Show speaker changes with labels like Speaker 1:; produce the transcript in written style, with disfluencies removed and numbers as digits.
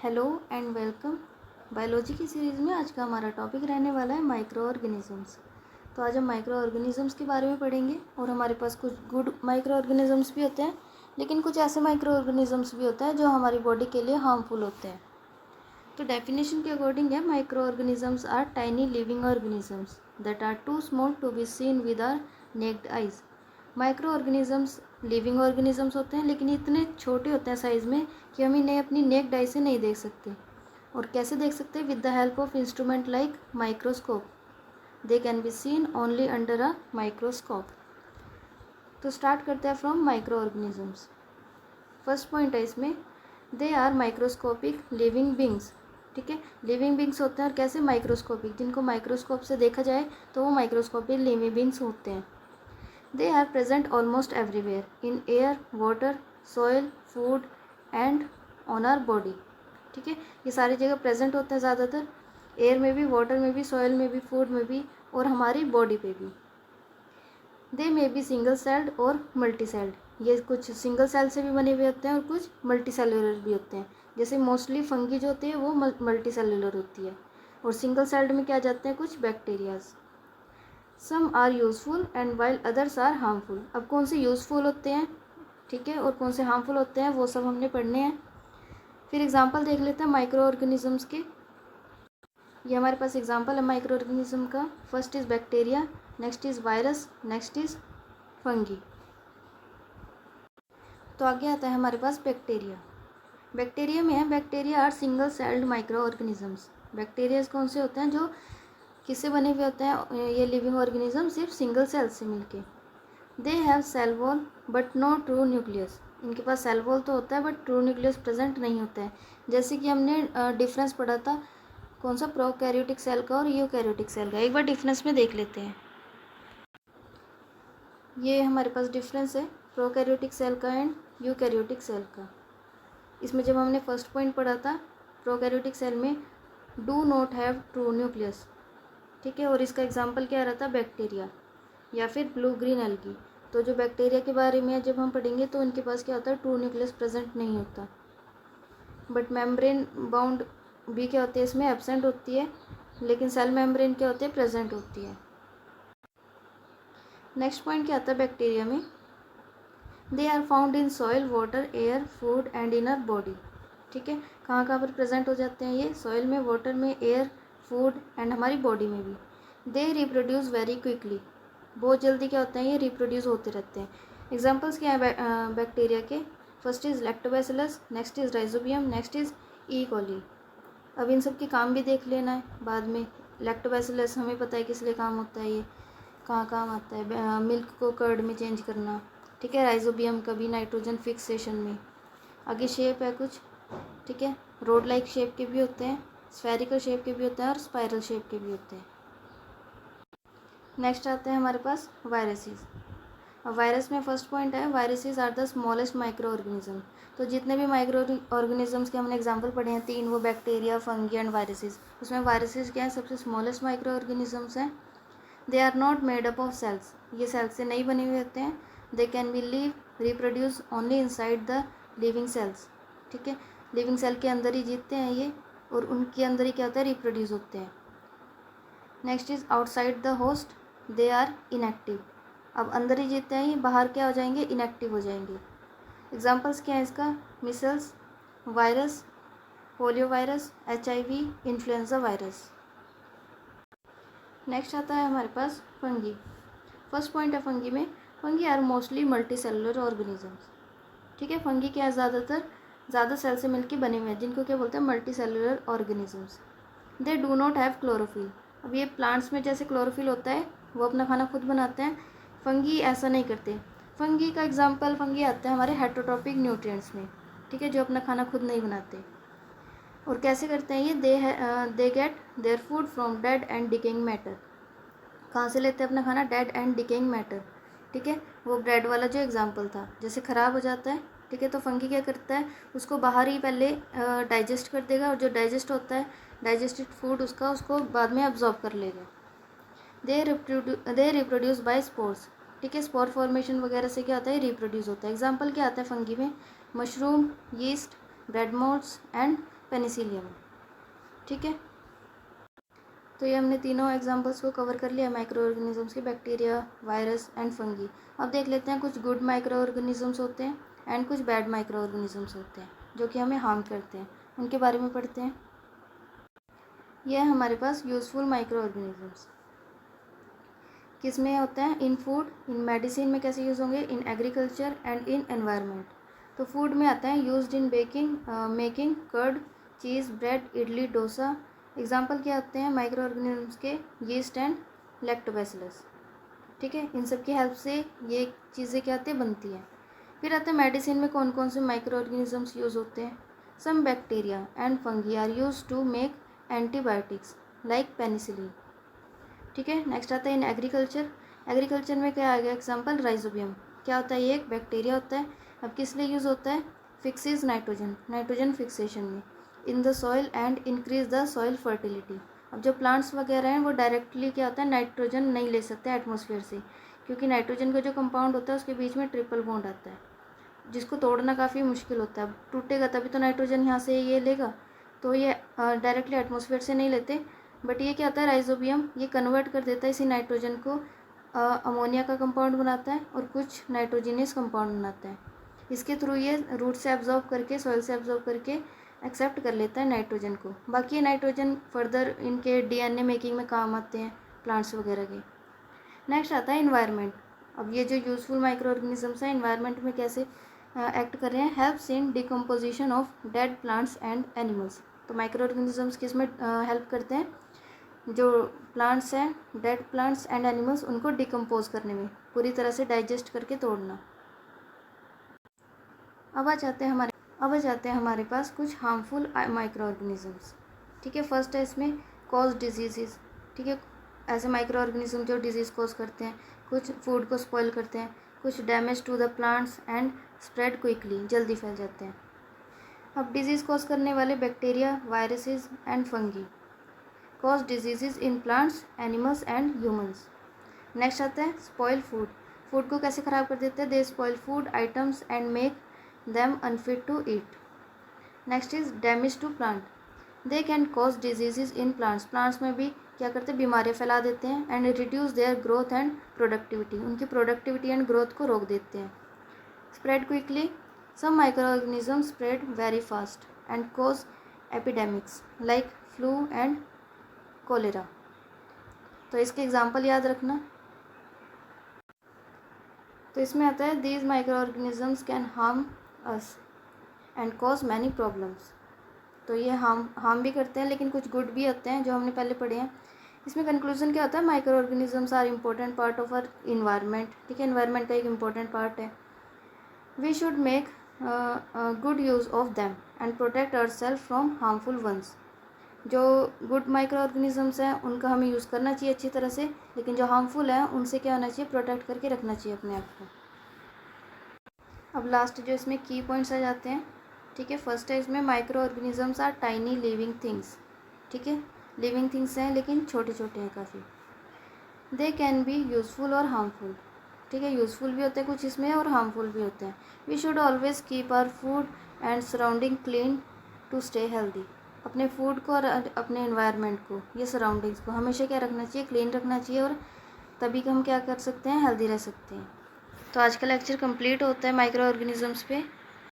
Speaker 1: Hello and welcome. Biology की series में आज का हमारा टॉपिक रहने वाला है माइक्रो ऑर्गेनिजम्स। तो आज हम माइक्रो ऑर्गेनिजम्स के बारे में पढ़ेंगे और हमारे पास कुछ गुड माइक्रो ऑर्गेनिजम्स भी होते हैं, लेकिन कुछ ऐसे माइक्रो ऑर्गेनिजम्स भी होते हैं जो हमारी बॉडी के लिए हार्मफुल होते हैं। तो डेफिनेशन के अकॉर्डिंग है, micro organisms are tiny living organisms that are too small to be seen with our naked eyes. Micro organisms living organisms होते हैं, लेकिन इतने छोटे होते हैं साइज़ में कि हम इन्हें अपनी नेक्ड आई से नहीं देख सकते। और कैसे देख सकते हैं? With the help of instrument like microscope. They can be seen only under a microscope. तो स्टार्ट करते हैं from microorganisms. First point है इसमें, they are microscopic living beings. ठीक है, लिविंग बींग्स होते हैं और कैसे? माइक्रोस्कोपिक, जिनको माइक्रोस्कोप से देखा जाए तो वो माइक्रोस्कोपिक लिविंग बींग्स होते हैं। They are present almost everywhere in air, water, soil, food and on our body. ठीक है, ये सारी जगह प्रेजेंट होते हैं ज़्यादातर, एयर में भी, वाटर में भी, सॉइल में भी, फूड में भी और हमारी बॉडी पे भी। दे मे बी सिंगल सेल्ड और मल्टी सेल्ड। ये कुछ सिंगल सेल से भी बने हुए होते हैं और कुछ मल्टी सेलुलर भी होते हैं। जैसे मोस्टली फंगी जो होती है वो मल्टी सेलुलर होती है, और सिंगल सेल्ड में क्या जाते हैं? कुछ bacterias. Some are useful and while others are harmful. अब कौन से यूज़फुल होते हैं, ठीक है, और कौन से हार्मफुल होते हैं, वो सब हमने पढ़ने हैं। फिर एग्जांपल देख लेते हैं माइक्रो ऑर्गेनिजम्स के। ये हमारे पास एग्जांपल है माइक्रो ऑर्गेनिज्म का। First is bacteria, next is virus, next is fungi. तो आगे आता है हमारे पास बैक्टीरिया। बैक्टीरिया में है, bacteria are single celled microorganisms. Bacteria कौन से होते हैं? जो किससे बने हुए होते हैं? ये लिविंग ऑर्गेनिज्म सिर्फ सिंगल सेल से मिलके। They have cell wall but no true nucleus. इनके पास सेल वॉल तो होता है बट ट्रू न्यूक्लियस प्रेजेंट नहीं होता है। जैसे कि हमने डिफरेंस पढ़ा था, कौन सा? प्रोकैरियोटिक सेल का और यूकैरियोटिक सेल का। एक बार डिफरेंस में देख लेते हैं। ये हमारे पास डिफरेंस है प्रोकैरियोटिक सेल का एंड यूकैरियोटिक सेल का। इसमें जब हमने फर्स्ट पॉइंट पढ़ा था, प्रोकैरियोटिक सेल में do not have true nucleus. ठीक है, और इसका एग्जांपल क्या रहा था? बैक्टीरिया या फिर ब्लू ग्रीन एल्गी। तो जो बैक्टीरिया के बारे में जब हम पढ़ेंगे तो इनके पास क्या होता है? ट्रू न्यूक्लियस प्रेजेंट नहीं होता। बट मेम्ब्रेन बाउंड भी क्या होती है इसमें? एब्सेंट होती है, लेकिन सेल मेम्ब्रेन क्या होती है? प्रेजेंट होती है। नेक्स्ट पॉइंट क्या आता है बैक्टीरिया में? They are found in soil, water, air, food and in our body. ठीक है, कहाँ कहाँ पर प्रेजेंट हो जाते हैं ये? सॉइल में, वाटर में, एयर, फूड एंड हमारी बॉडी में भी। They reproduce very quickly. बहुत जल्दी क्या होते हैं? ये रिप्रोड्यूस होते रहते हैं। एग्जाम्पल्स क्या है बैक्टीरिया के? First is lactobacillus, next is rhizobium, next is E coli. अब इन सब के काम भी देख लेना है बाद में। लैक्टोबैसिलस हमें पता है किस लिए काम होता है, ये कहाँ काम आता है? मिल्क को कर्ड में चेंज करना। ठीक है, राइजोबियम का भी नाइट्रोजन फिक्सेशन में। आगे शेप है कुछ, ठीक है, रोड लाइक शेप के भी होते हैं, स्फेरिकल शेप के भी होते हैं और स्पाइरल शेप के भी होते हैं। नेक्स्ट आते हैं हमारे पास वायरसेस। अब वायरस में फर्स्ट पॉइंट है, viruses are the smallest microorganism. तो जितने भी माइक्रो ऑर्गेनिजम्स के हमने एग्जांपल पढ़े हैं तीन, वो बैक्टीरिया, फंगी एंड वायरसेस। उसमें वायरसेस क्या है? सबसे स्मॉलेस्ट माइक्रो ऑर्गेनिजम्स हैं। They are not made up of cells. ये सेल्स से नहीं बने हुए होते हैं। They can be live reproduce only inside the living cells. ठीक है, लिविंग सेल के अंदर ही जीतते हैं ये, और उनके अंदर ही क्या होता है? रिप्रोड्यूस होते हैं। Next is outside the host, they are inactive. अब अंदर ही जीतते हैं ये, बाहर क्या हो जाएंगे? इनएक्टिव हो जाएंगे। एग्जाम्पल्स क्या है इसका? Measles virus, polio virus, HIV, influenza virus. Next आता है हमारे पास फंगी। फर्स्ट पॉइंट है फंगी में, fungi are mostly multicellular organisms. ठीक है, फंगी क्या है? ज़्यादातर ज़्यादा सेल से मिलकर बने हुए हैं, जिनको क्या बोलते हैं? Multi cellular organisms. They do not have chlorophyll. अब ये प्लांट्स में जैसे क्लोरोफिल होता है, वो अपना खाना खुद बनाते हैं, फंगी ऐसा नहीं करते। फंगी का एग्जाम्पल फंगी आता है हमारे हेटरोट्रॉपिक न्यूट्रिएंट्स में। ठीक है, जो अपना खाना खुद नहीं बनाते। और कैसे करते हैं ये? They get their food from dead and decaying matter. कहाँ से लेते हैं अपना खाना? Dead and decaying matter. ठीक है, वो ब्रेड वाला जो एग्जाम्पल था, जैसे ख़राब हो जाता है, ठीक है, तो फंगी क्या करता है? उसको बाहर ही पहले डाइजेस्ट कर देगा, और जो डाइजेस्ट होता है, डाइजेस्टेड फूड उसका, उसको बाद में अब्जॉर्ब कर लेगा। They reproduce by spores. ठीक है, स्पोर फॉर्मेशन वगैरह से क्या होता है? रिप्रोड्यूस होता है। एग्जाम्पल क्या आता है फंगी में? Mushroom, yeast, bread moulds and Penicillium. ठीक है, तो ये हमने तीनों एग्जांपल्स को कवर कर लिया माइक्रो ऑर्गेनिजम्स के, बैक्टीरिया, वायरस एंड फंगी। अब देख लेते हैं कुछ गुड माइक्रो ऑर्गेनिजम्स होते हैं एंड कुछ बैड माइक्रो ऑर्गेनिजम्स होते हैं जो कि हमें हार्म करते हैं, उनके बारे में पढ़ते हैं। यह है हमारे पास यूज़फुल माइक्रो ऑर्गेनिजम्स। किस में होता है? इन फूड, इन मेडिसिन में कैसे यूज़ होंगे, in agriculture and in environment. तो फूड में आता है used in baking, making curd, cheese, bread, idli, dosa. Example क्या होते हैं माइक्रो ऑर्गेनिजम्स के? Yeast and lactobacillus. ठीक है, इन सब की हेल्प से ये चीज़ें क्या होती है, बनती हैं। फिर आता है मेडिसिन में कौन कौन से माइक्रो ऑर्गेनिजम्स यूज़ होते हैं? Some bacteria and fungi are use to make antibiotics like penicillin. ठीक है, नेक्स्ट आता है इन एग्रीकल्चर। एग्रीकल्चर में क्या आ गया एग्जाम्पल? राइजोबियम। क्या होता है? ये एक बैक्टीरिया होता है। अब किस लिए यूज़ होता है? फिक्सेस नाइट्रोजन, नाइट्रोजन फिक्सेशन में in the soil and increase the soil fertility. अब जो प्लांट्स वगैरह हैं वो डायरेक्टली क्या होता है, नाइट्रोजन नहीं ले सकते एटमॉस्फेयर से, क्योंकि नाइट्रोजन का जो कंपाउंड होता है उसके बीच में ट्रिपल बॉन्ड आता है, जिसको तोड़ना काफ़ी मुश्किल होता है। टूटेगा तभी तो नाइट्रोजन यहाँ से ये लेगा, तो ये डायरेक्टली एटमॉस्फेयर से नहीं लेते। बट ये क्या होता है, राइजोबियम, ये कन्वर्ट कर देता है इसी नाइट्रोजन को, अमोनिया का कंपाउंड बनाता है और कुछ नाइट्रोजिनियस कंपाउंड बनाता है। इसके थ्रू ये रूट से एब्जॉर्ब करके, सॉइल से एब्जॉर्ब करके एक्सेप्ट कर लेता है नाइट्रोजन को। बाकी ये नाइट्रोजन फर्दर इनके डीएनए मेकिंग में काम आते हैं प्लांट्स वगैरह के। नेक्स्ट आता है इन्वायरमेंट। अब ये जो यूज़फुल माइक्रो ऑर्गेनिजम्स हैं इन्वायरमेंट में कैसे एक्ट कर रहे हैं? Helps in decomposition of dead plants and animals. तो माइक्रो ऑर्गेनिजम्स किस में हेल्प करते हैं? जो प्लांट्स हैं, डेड प्लांट्स एंड एनिमल्स, उनको डिकम्पोज करने में, पूरी तरह से डाइजेस्ट करके तोड़ना। अब आ जाते हैं हमारे पास कुछ हार्मफुल माइक्रो ऑर्गेनिजम्स। ठीक है, फर्स्ट है इसमें कॉज डिजीज़। ठीक है, ऐसे माइक्रो ऑर्गेनिज्म जो डिजीज़ कॉज करते हैं, कुछ फूड को स्पॉइल करते हैं, कुछ damage to the plants and spread quickly, जल्दी फैल जाते हैं। अब डिजीज़ कॉज करने वाले bacteria, viruses and fungi cause disease in plants, animals and humans. Next आता है स्पॉइल फूड। फूड को कैसे ख़राब कर देते हैं? They spoil food items and make them unfit to eat. Next is damage to plant. They can cause diseases in plants. Plants में भी क्या करते हैं, बीमारियाँ फैला देते हैं and reduce their growth and productivity. उनकी productivity and growth को रोक देते हैं. Spread quickly. Some microorganisms spread very fast and cause epidemics like flu and cholera. तो इसके एग्जाम्पल याद रखना। तो इसमें आता है these microorganisms can harm us and cause many problems. तो ये हार्म भी करते हैं, लेकिन कुछ गुड भी होते हैं जो हमने पहले पढ़े हैं। इसमें कंक्लूजन क्या होता है? Micro organisms are important part of our environment. ठीक है, इन्वायरमेंट का एक इम्पोर्टेंट पार्ट है। We should make good use of them and protect ourselves from harmful ones. जो गुड माइक्रो ऑर्गेनिजम्स हैं उनका हमें यूज़ करना चाहिए अच्छी तरह से, लेकिन जो हार्मफुल हैं उनसे क्या होना चाहिए, प्रोटेक्ट करके रखना चाहिए अपने आप को। अब लास्ट जो इसमें की पॉइंट्स आ जाते हैं। ठीक है, फर्स्ट है इसमें micro organisms are tiny living things. ठीक है, लिविंग थिंग्स हैं लेकिन छोटे छोटे हैं काफ़ी। दे कैन बी यूज़फुल और हार्मफुल। ठीक है, यूज़फुल भी होते हैं कुछ इसमें और हार्मफुल भी होते हैं। We should always keep our food and surrounding clean to stay healthy. अपने फूड को और अपने एनवायरनमेंट को, ये सराउंडिंग्स को हमेशा क्या रखना चाहिए, क्लीन रखना चाहिए, और तभी हम क्या कर सकते हैं, हेल्दी रह सकते हैं। तो आज का लेक्चर कंप्लीट होता है माइक्रो ऑर्गेनिजम्स पे।